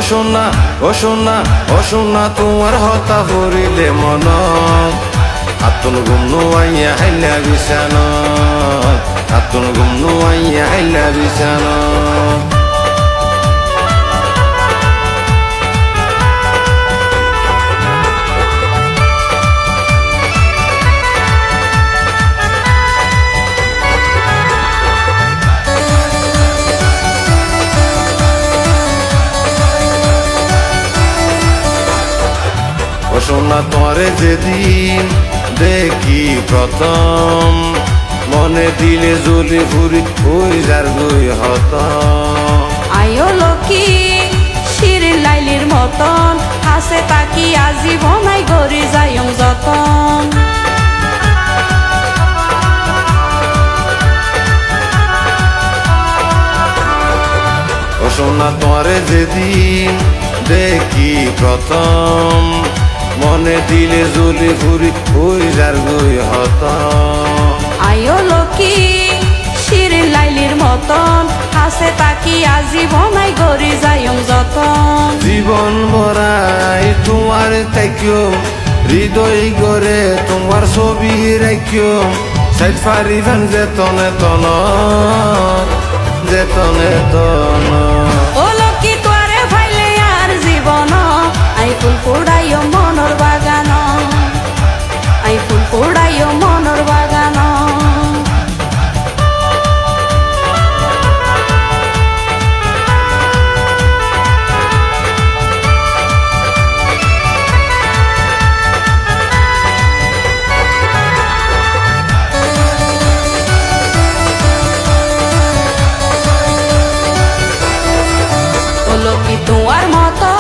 সোনা ও সোনা ও সোনা তোমার হতা ভরিলে মন আতুন গুম নুয়াইয়া হাইলা বিছান আতুন গুম নুয়াইয়া হাইলা বিছান সোনা তোরে যেদিন দেখি প্রথম মনে দিলে জ্বলে ফুরি ওই যার গুই হত আয়ো লক্ষ্মী শিরিন লাইলির মতন হাসে তাকি আজীবনাই গড়ি যাইম যতন ও সোনা তোরে যেদিন দেখি প্রথম মনে দিলে জ্বলে ফুরি ওই যার গুই হত আয়ো লক্ষ্মী শিরিন লাইলির মতন হাসে তাকি আজীবনাই গড়ি যাইম যতন জীবন ভরাই তোমার তাইক্য হৃদয় গড়ে তোমার ছবি রাখিও সাইড ফারিভান যেতনে তন যেতনে তন ও লক্ষ্মী তোরে ভাইলে আর জীবন আই ফুল ফুড়াইও মনর বাগান আই ফুল ফুড়াইও মনর বাগান তোমার মতো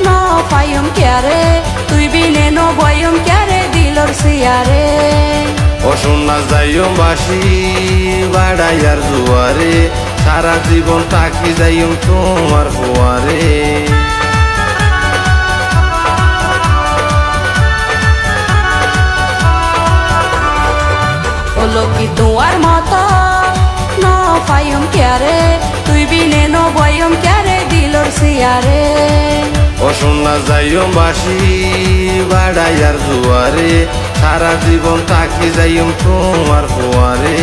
ন পাইম ক্যারে তুই বিনে ন বয়ম ক্যারে দিলর সিয়ারে ও সোনা যাইও বাসি বাড়াইয়ার জুয়ারে সারা জীবন তাকি যাইম তোমার ফুয়ারে ও লক্ষ্মী তোমার মতো ন পাইম ক্যারে তুই বিনে ন বয়ম ক্যারে দিলর সিয়ারে ও সোনা যাইও বাসি বাড়াইয়ার জুয়ারে সারা জীবন তাকি যাইম তোমার ফুয়ারে